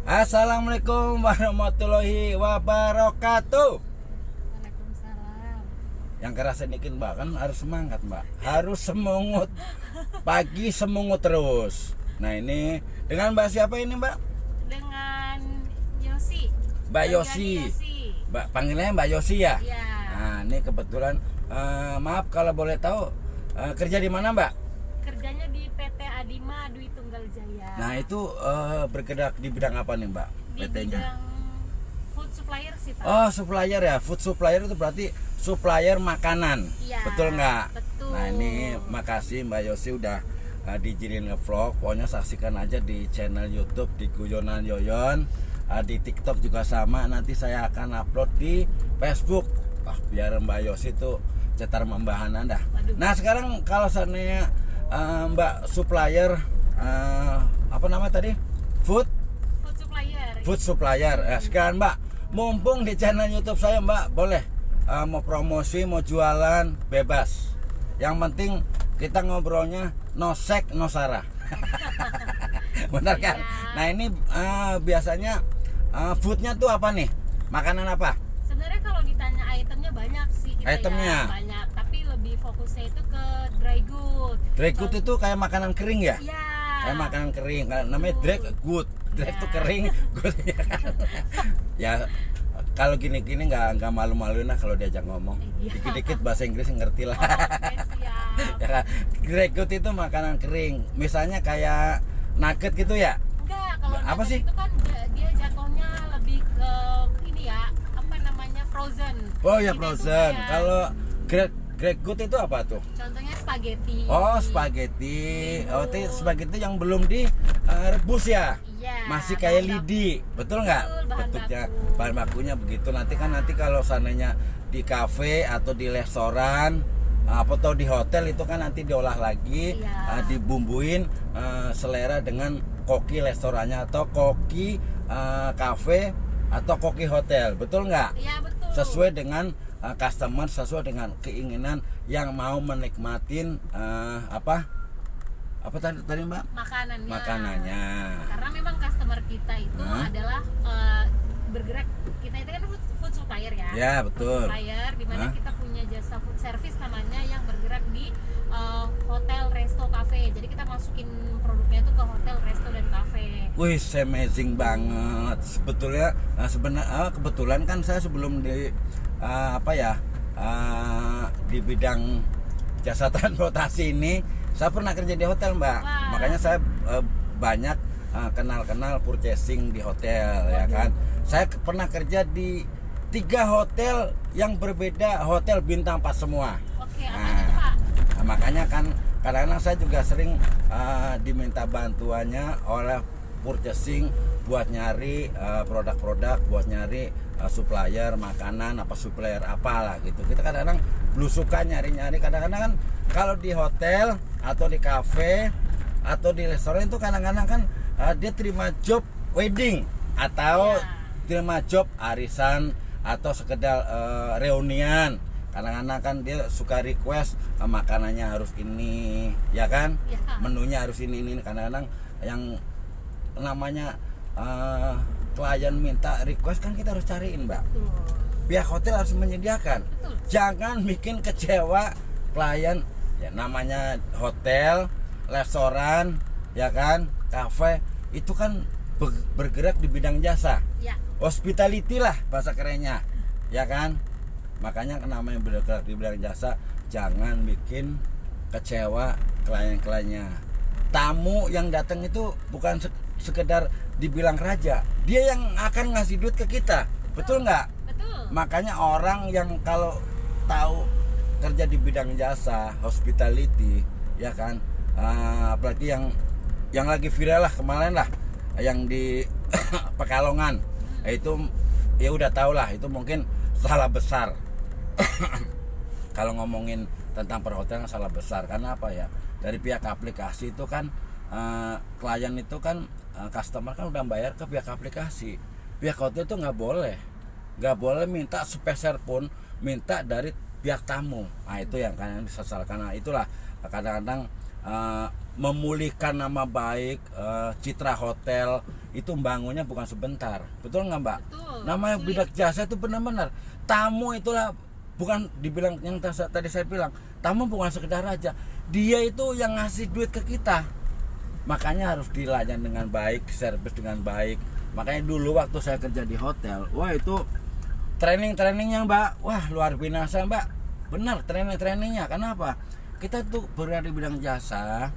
Assalamualaikum warahmatullahi wabarakatuh. Waalaikumsalam. Yang keras sedikit mbak, kan harus semangat mbak, harus semungut. Pagi semungut terus. Nah ini dengan mbak siapa ini mbak? Dengan Yosi. Mbak Yosi. Mbak panggilnya Mbak Yosi ya? Iya. Nah ini kebetulan maaf kalau boleh tahu kerja di mana mbak? Kerjanya di PT Adima Dwi Tunggal Jaya. Nah itu bergerak di bidang apa nih mbak? Di PT-nya? bidang food supplier sih Pak. Oh supplier ya, food supplier itu berarti supplier makanan, Iya, betul nggak? betul. Nah ini makasih Mbak Yosi udah dijinin ngevlog. Pokoknya saksikan aja di channel YouTube di Guyonan Yoyon, di TikTok juga sama. Nanti saya akan upload di Facebook. Biar Mbak Yosi tuh cetar membahanan dah. Waduh. Nah sekarang kalau seandainya Mbak supplier apa nama tadi? Food supplier. Food supplier. Sekarang Mbak, mumpung di channel YouTube saya Mbak, boleh mau promosi, mau jualan, bebas. Yang penting kita ngobrolnya no sek, no sarah. Benar kan? Iya. Nah ini biasanya foodnya tuh apa nih? Makanan apa? Sebenarnya kalau ditanya itemnya banyak sih kita Itemnya? ya, banyak. Tapi lebih fokusnya itu ke dry good. Dry good itu kayak makanan kering ya? Iya. Kayak makanan kering. Namanya dry good. Dry itu kering, good ya kan? Ya kalau gini-gini nggak malu-maluin lah kalau diajak ngomong. Iya. Dikit-dikit bahasa Inggris ngerti lah. Oke, siap. Ya kan? Dry good itu makanan kering. Misalnya kayak nugget gitu ya? Enggak, kalau Apa nugget sih? itu kan dia jatuhnya lebih ke ini ya, apa namanya, frozen. Oh ya Itu frozen. kayak- Kalau dry good itu apa tuh? contohnya spaghetti. Oh spaghetti. Oh itu spaghetti yang belum direbus ya? Iya. Masih kayak bahan lidi, betul nggak? Betul, bahan Bentuknya baku. bahan bakunya begitu. Nanti kalau seandainya di kafe atau di restoran atau di hotel itu kan nanti diolah lagi, Iya. dibumbuin selera dengan koki restorannya atau koki kafe atau koki hotel, betul nggak? Iya, betul. Sesuai dengan customer, sesuai dengan keinginan yang mau menikmatin apa tadi mbak? makanannya. Makanannya. Karena memang customer kita itu Hah? adalah bergerak, kita itu kan food supplier ya. Ya, betul. Food supplier di mana Hah? kita punya jasa food service namanya yang bergerak di hotel, resto, cafe. Jadi kita masukin produknya itu ke hotel, resto dan cafe. Wih, amazing banget. Sebetulnya sebenarnya kebetulan kan saya sebelum di di bidang jasa transportasi ini saya pernah kerja di hotel, Mbak. Wah. Makanya saya banyak kenal purchasing di hotel, ya kan. Saya pernah kerja di 3 hotel yang berbeda, hotel bintang 4 semua. Oke, apa itu Pak? Nah, makanya kan kadang-kadang saya juga sering diminta bantuannya oleh purchasing buat nyari produk-produk, buat nyari supplier makanan, supplier apalah gitu. Kita kadang-kadang belusukan nyari-nyari. Kadang-kadang kan kalau di hotel atau di kafe atau di restoran itu kadang-kadang kan dia terima job wedding atau terima job arisan atau sekedar reunian. Kadang-kadang kan dia suka request makanannya harus ini, ya kan? Ya. Menunya harus ini. Kadang-kadang yang namanya klien minta request kan kita harus cariin, Mbak. Betul. Pihak hotel harus menyediakan. Betul. Jangan bikin kecewa klien. Ya namanya hotel, restoran, ya kan, kafe itu kan bergerak di bidang jasa. Ya. Hospitality lah bahasa kerennya, ya kan. Makanya namanya bergerak di bidang jasa, jangan bikin kecewa klien-kliennya. Tamu yang datang itu bukan sekedar dibilang raja, dia yang akan ngasih duit ke kita, betul nggak? Betul. Makanya orang yang kalau tahu kerja di bidang jasa hospitality, ya kan, apalagi yang lagi viral lah kemarin lah, yang di Pekalongan, itu ya udah tau lah, itu mungkin salah besar. Kalau ngomongin tentang perhotelan salah besar, karena apa ya, dari pihak aplikasi itu kan klien itu kan customer kan udah bayar ke pihak aplikasi. Pihak hotel itu nggak boleh minta sepeser pun, minta dari pihak tamu. Nah itu yang kan disesalkan. Nah itulah kadang-kadang memulihkan nama baik, citra hotel itu bangunnya bukan sebentar, betul nggak Mbak? Betul. Namanya Sulit. bidak jasa itu benar-benar tamu itulah, bukan dibilang yang tadi saya bilang, tamu bukan sekedar aja, dia itu yang ngasih duit ke kita, makanya harus dilayani dengan baik, servis dengan baik. Makanya dulu waktu saya kerja di hotel, wah itu training-trainingnya Mbak, wah luar biasa Mbak, benar training-trainingnya. Kenapa? Kita tuh berada di bidang jasa,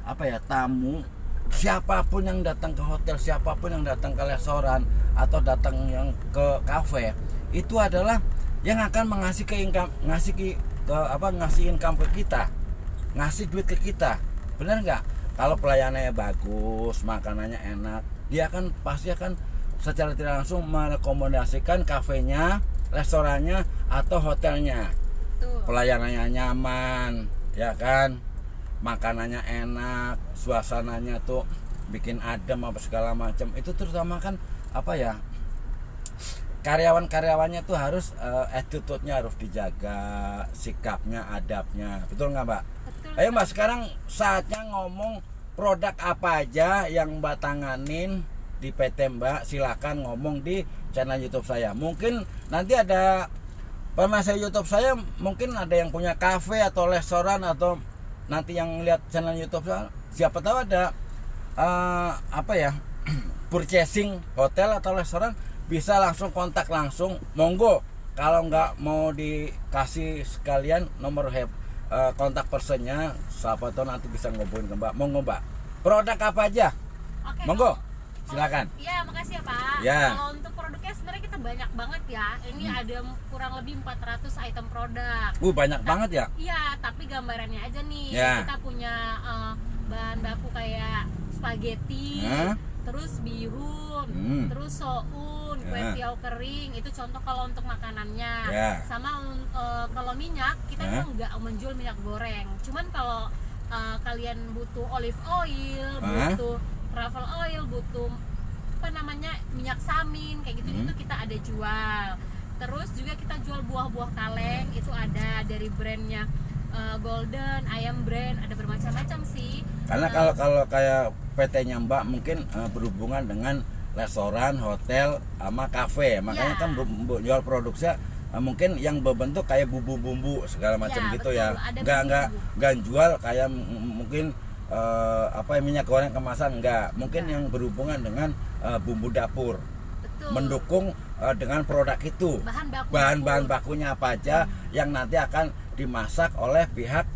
apa ya, tamu, siapapun yang datang ke hotel, siapapun yang datang ke restoran atau datang yang ke kafe, itu adalah yang akan ngasih income ke kita, ngasih duit ke kita, benar nggak? Kalau pelayanannya bagus, makanannya enak, dia pasti akan secara tidak langsung merekomendasikan kafenya, restorannya atau hotelnya. Betul. Pelayanannya nyaman, ya kan, makanannya enak, suasananya tuh bikin adem apa segala macam. Itu terutama kan apa ya, karyawan-karyawannya tuh harus attitude-nya harus dijaga, sikapnya, adabnya, betul nggak Mbak? Betul. Ayo Mbak, sekarang saatnya ngomong produk apa aja yang Mbak tanganin di PT Mbak. Silakan ngomong di channel YouTube saya. Mungkin nanti ada pemirsa YouTube saya, mungkin ada yang punya kafe atau restoran, atau nanti yang lihat channel YouTube saya, siapa tahu ada purchasing hotel atau restoran, bisa langsung kontak langsung, monggo. Kalau nggak mau dikasih sekalian nomor kontak personnya, siapa tahu nanti bisa ngobongin ke Mbak. Monggo Mbak, produk apa aja? Oke, Monggo, silakan. Iya, makasih ya Pak. Ya. Kalau untuk produknya sebenarnya kita banyak banget ya. Ini ada kurang lebih 400 item produk. Banyak banget ya. Iya, tapi gambarannya aja nih. Ya. Kita punya bahan baku kayak spaghetti, Hah? terus bihun, terus soun, kue Ya. tiaw kering. Itu contoh kalau untuk makanannya. Ya. Sama kalau minyak, kita Hah? tuh nggak menjual minyak goreng. Cuman kalau kalian butuh olive oil, Hah? butuh travel oil, butuh minyak samin kayak gitu, itu kita ada jual. Terus juga kita jual buah-buah kaleng, itu ada dari brandnya Golden, Ayam Brand, ada bermacam-macam sih. Karena kalau kayak PT-nya Mbak mungkin berhubungan dengan restoran, hotel, sama kafe, makanya Ya. kan jual produksinya mungkin yang berbentuk kayak bumbu-bumbu segala macam Ya, gitu betul. ya. Ada Nggak jual kayak mungkin minyak goreng kemasan, enggak. Mungkin yang berhubungan dengan bumbu dapur, Betul. mendukung dengan produk itu. bahan Bakunya apa aja yang nanti akan dimasak oleh pihak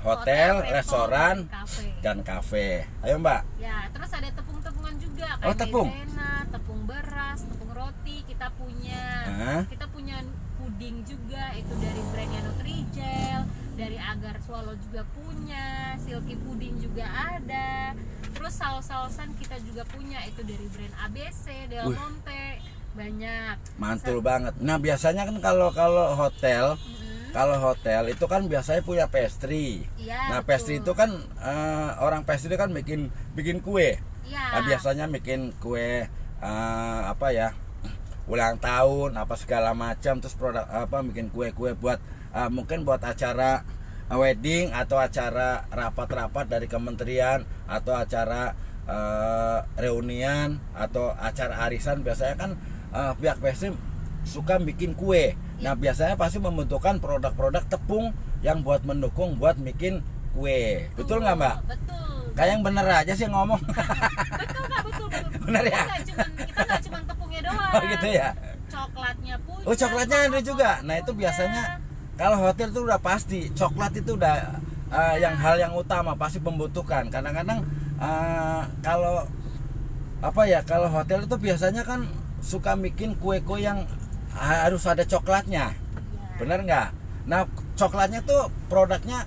hotel, restoran, kafe. dan kafe. Ayo Mbak. Ya, terus ada tepung-tepungan juga kayak Oh, tepung. maizena, tepung beras, tepung roti kita punya. Hah? Kita punya puding juga, itu dari brandnya Nutrijel, dari Agar Swallow juga punya, Silky Puding juga ada. Terus saus-sausan kita juga punya, itu dari brand ABC, Del Wih. Monte, banyak. Mantul banget. Nah, biasanya kan kalau hotel, kalau hotel itu kan biasanya punya pastry. Iya, Nah, betul. pastry itu kan orang pastry kan bikin kue. Iya. Nah, biasanya bikin kue ulang tahun apa segala macam, terus produk bikin kue-kue buat mungkin buat acara wedding atau acara rapat-rapat dari kementerian atau acara reunian atau acara arisan. Biasanya kan pihak pastry suka bikin kue. Nah, biasanya pasti membutuhkan produk-produk tepung yang buat mendukung buat bikin kue. Betul nggak Mbak? Betul. Kayak yang bener aja sih ngomong. Betul Pak, betul. Bener ya? Kita nggak cuma tepungnya doang. Oh gitu ya. Coklatnya punya. Oh, coklatnya ada juga. Nah, itu punya. biasanya kalau hotel itu udah pasti coklat itu udah yang hal yang utama, pasti membutuhkan. Kadang-kadang kalau kalau hotel itu biasanya kan suka bikin kue-kue yang harus ada coklatnya. Iya. Bener nggak? Nah, coklatnya tuh produknya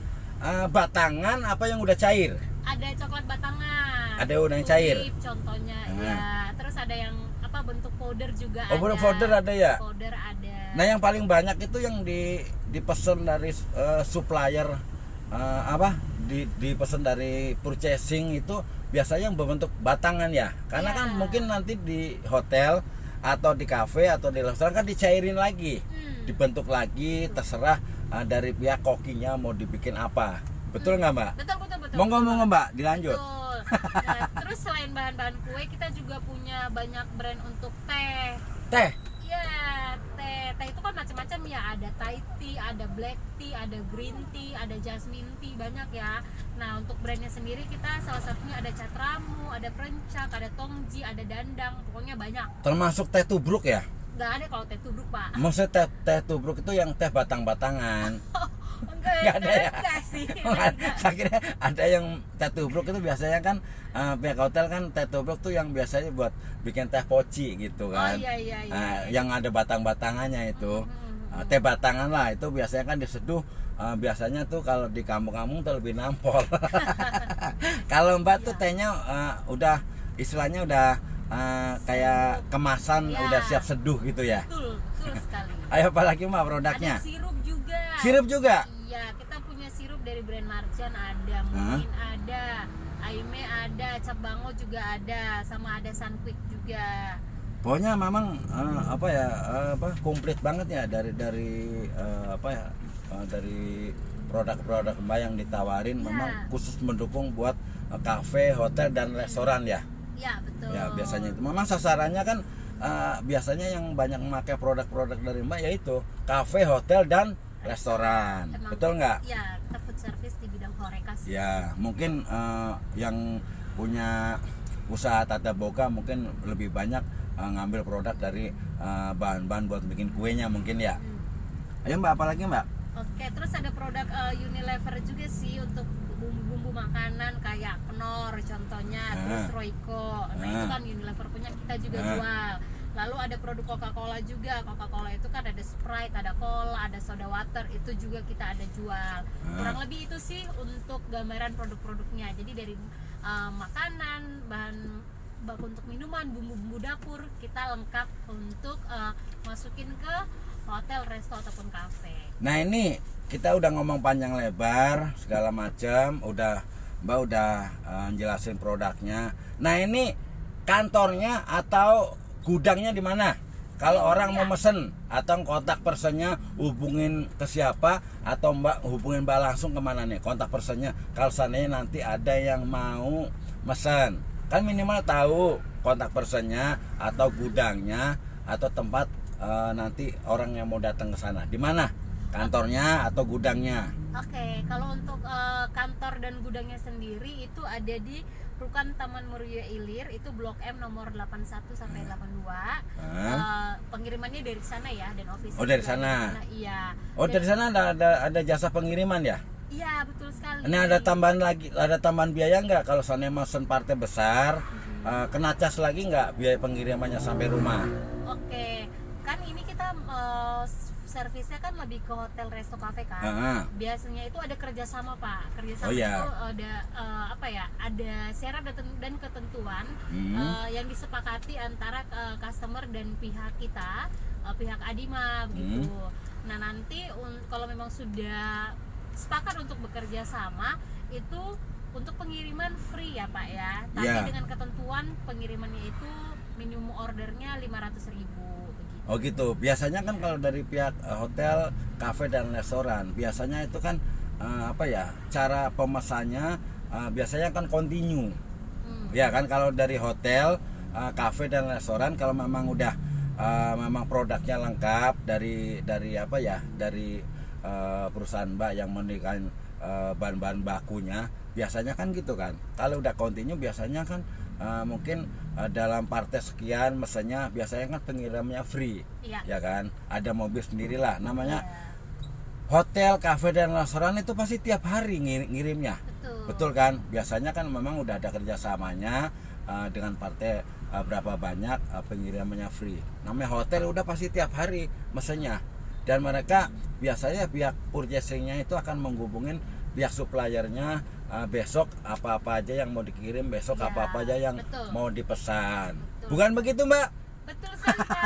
batangan apa yang udah cair? Ada coklat batangan. Ada udah yang cair? Tulip contohnya, ya. Terus ada yang bentuk powder juga Oh, ada. powder ada ya? Powder ada. Nah, yang paling banyak itu yang dipesan dari supplier dipesan dari purchasing itu biasanya yang berbentuk batangan ya. Karena Ya. kan mungkin nanti di hotel atau di kafe atau di restoran kan dicairin lagi. Dibentuk lagi, terserah dari pihak kokinya mau dibikin apa. Betul nggak Mbak? Betul. Monggo Mbak, dilanjut. Betul. Nah, terus selain bahan-bahan kue, kita juga punya banyak brand untuk teh. Teh. Iya, teh itu kan macam-macam ya. Ada Thai tea, ada black tea, ada green tea, ada jasmine tea, banyak ya. Nah, untuk brandnya sendiri kita salah satunya ada Catramu, ada Perencak, ada Tongji, ada Dandang, pokoknya banyak. Termasuk teh tubruk ya? Nggak ada kalau teh tubruk, Pak. Maksudnya teh tubruk itu yang teh batang-batangan. Nggak ada ya? Enggak sih. Saya kira ada yang teh tubruk itu biasanya kan pihak hotel kan teh tubruk tuh yang biasanya buat bikin teh poci gitu kan. Oh iya. Yang ada batang-batangannya itu. Teh batangan lah itu biasanya kan diseduh biasanya tuh kalau di kampung-kampung tuh lebih nampol. Kalau Mbak tuh tehnya udah istilahnya udah kayak kemasan Ya. udah siap seduh gitu ya. Betul sekali. Ayo apalagi Mbak produknya? Ada sirup juga. Sirup juga? Iya, kita punya sirup dari brand Marjan ada, Mungkin ada, Aime ada, Cap Bango juga ada, sama ada Sunquick juga. Pokoknya memang komplit banget ya dari dari produk-produk Mbak yang ditawarin memang khusus mendukung buat kafe, hotel dan restoran ya. Ya, betul. Ya biasanya itu memang sasarannya kan biasanya yang banyak memakai produk-produk dari Mbak yaitu kafe, hotel dan restoran. Emang, Betul nggak? Ya, kita food service di bidang horeca sih. Ya mungkin yang punya usaha tata boga mungkin lebih banyak ngambil produk dari bahan-bahan buat bikin kuenya mungkin ya. Ayo Mbak, apalagi Mbak? Oke, terus ada produk Unilever juga sih untuk bumbu-bumbu makanan kayak Knorr contohnya, terus Royco. Nah, itu kan Unilever punya, kita juga jual. Lalu ada produk Coca-Cola juga. Coca-Cola itu kan ada Sprite, ada Cola, ada soda water, itu juga kita ada jual. Kurang lebih itu sih untuk gambaran produk-produknya. Jadi dari makanan, bahan baku untuk minuman, bumbu-bumbu dapur, kita lengkap untuk masukin ke hotel, resto ataupun kafe. Nah ini kita udah ngomong panjang lebar segala macam, Mbak udah jelasin produknya. Nah ini kantornya atau gudangnya di mana? Kalau orang mau mesen atau kontak personnya hubungin ke siapa atau Mbak hubungin Mbak langsung kemana nih kontak personnya? Kalau seandainya nanti ada yang mau mesen, kan minimal tahu kontak personnya atau gudangnya atau tempat nanti orang yang mau datang ke sana. Di mana? Kantornya atau gudangnya? Oke, kalau untuk kantor dan gudangnya sendiri itu ada di Rukan Taman Meruya Ilir, itu Blok M nomor 81 sampai 82. Pengirimannya dari sana ya, dan office. Oh, dari sana. Iya. Oh, dari sana ada jasa pengiriman ya? Iya, betul sekali. Ini ada tambahan biaya nggak kalau seandainya mesen partai besar? Kena cas lagi nggak biaya pengirimannya sampai rumah? Oke, kan ini kita servisnya kan lebih ke hotel, resto, kafe kan. Biasanya itu ada kerjasama Pak. Kerjasama itu ada ada syarat dan ketentuan yang disepakati antara customer dan pihak kita, pihak Adima begitu. Nah nanti kalau memang sudah sepakat untuk bekerja sama, itu untuk pengiriman free ya Pak ya. Tapi dengan ketentuan pengirimannya itu minimum ordernya 500.000. Oh gitu. Biasanya kan kalau dari pihak hotel, kafe dan restoran, biasanya itu kan cara pemesannya biasanya kan continue. Ya kan kalau dari hotel, kafe dan restoran kalau memang udah memang produknya lengkap dari perusahaan Mbak yang memberikan bahan-bahan bakunya, biasanya kan gitu kan. Kalau udah continue biasanya kan mungkin dalam partai sekian mesennya biasanya kan pengirimannya free, ya kan, ada mobil sendirilah namanya. Hotel, kafe dan restoran itu pasti tiap hari ngirimnya, betul kan? Biasanya kan memang udah ada kerjasamanya dengan partai berapa banyak pengirimannya free. Namanya hotel udah pasti tiap hari mesennya, dan mereka biasanya pihak purchasingnya itu akan menghubungin pihak suppliernya. Besok apa-apa aja yang mau dikirim, besok apa-apa aja yang mau dipesan. Bukan begitu Mbak? Betul sekali Pak.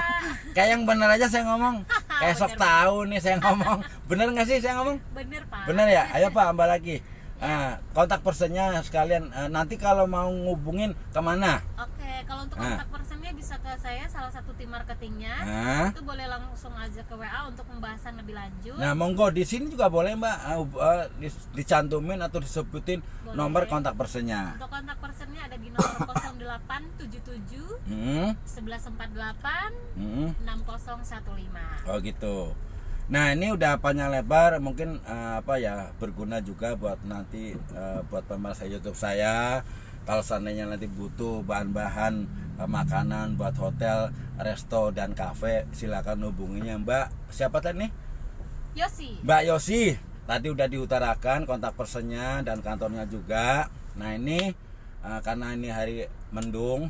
Kayak yang bener aja saya ngomong. Kayak sok tahu nih saya ngomong. Bener nggak sih saya ngomong? Bener Pak. Bener ya? Ayo Pak, ambal lagi. Kontak personnya sekalian nanti kalau mau ngubungin kemana? Oke, kalau untuk kontak personnya kontaknya bisa ke saya, salah satu tim marketingnya. Nah. Itu boleh langsung aja ke WA untuk pembahasan lebih lanjut. Nah, monggo di sini juga boleh Mbak, dicantumin atau disebutin Boleh. nomor kontak personnya. Untuk kontak personnya ada di nomor 0877 1148 6015. Oh gitu. Nah ini udah panjang lebar, mungkin berguna juga buat nanti buat pemirsa YouTube saya. Kalau seandainya nanti butuh bahan-bahan makanan buat hotel, resto dan kafe, silakan hubunginya Mbak. Siapa tadi nih? Yosi. Mbak Yosi. Tadi udah diutarakan kontak personnya dan kantornya juga. Nah ini karena ini hari mendung,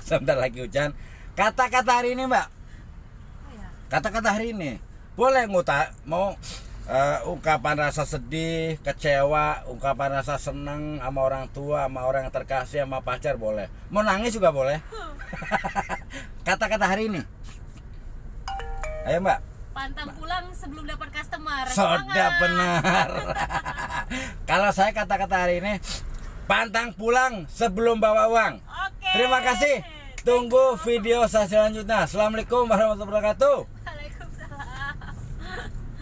sebentar lagi hujan. Kata-kata hari ini Mbak. Oh ya. Kata-kata hari ini boleh mau ungkapan rasa sedih, kecewa, ungkapan rasa senang sama orang tua, sama orang yang terkasih, sama pacar boleh. Mau nangis juga boleh. Kata-kata hari ini. Ayo Mbak. Pantang pulang sebelum dapat customer. Sudah benar. Kalau saya kata-kata hari ini, pantang pulang sebelum bawa uang. Oke. Terima kasih. Tunggu video saya selanjutnya. Assalamualaikum warahmatullahi wabarakatuh.